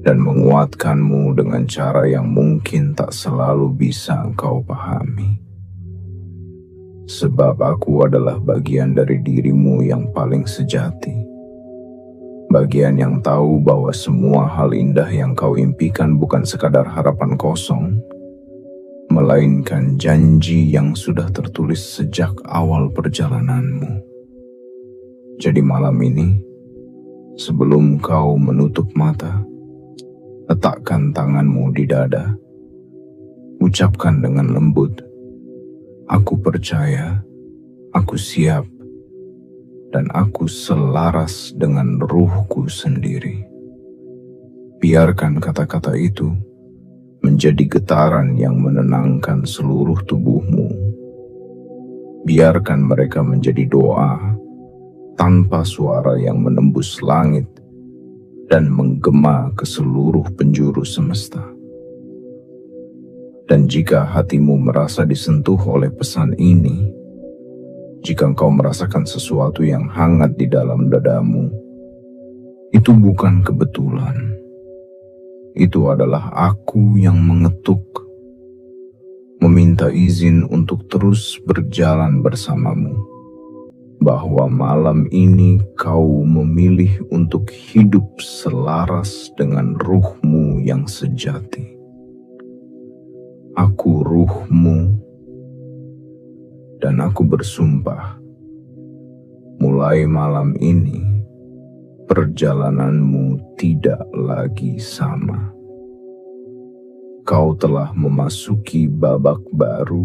Speaker 1: dan menguatkanmu dengan cara yang mungkin tak selalu bisa engkau pahami. Sebab aku adalah bagian dari dirimu yang paling sejati. Bagian yang tahu bahwa semua hal indah yang kau impikan bukan sekadar harapan kosong, melainkan janji yang sudah tertulis sejak awal perjalananmu. Jadi malam ini, sebelum kau menutup mata, letakkan tanganmu di dada. Ucapkan dengan lembut, aku percaya, aku siap, dan aku selaras dengan ruhku sendiri. Biarkan kata-kata itu menjadi getaran yang menenangkan seluruh tubuhmu. Biarkan mereka menjadi doa tanpa suara yang menembus langit dan menggema ke seluruh penjuru semesta. Dan jika hatimu merasa disentuh oleh pesan ini, jika engkau merasakan sesuatu yang hangat di dalam dadamu, itu bukan kebetulan. Itu adalah aku yang mengetuk, meminta izin untuk terus berjalan bersamamu. Bahwa malam ini kau memilih untuk hidup selaras dengan ruhmu yang sejati. Aku ruhmu, dan aku bersumpah, mulai malam ini, perjalananmu tidak lagi sama. Kau telah memasuki babak baru,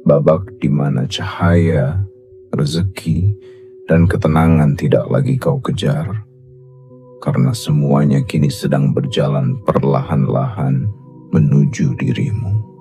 Speaker 1: babak di mana cahaya, rezeki, dan ketenangan tidak lagi kau kejar, karena semuanya kini sedang berjalan perlahan-lahan menuju dirimu.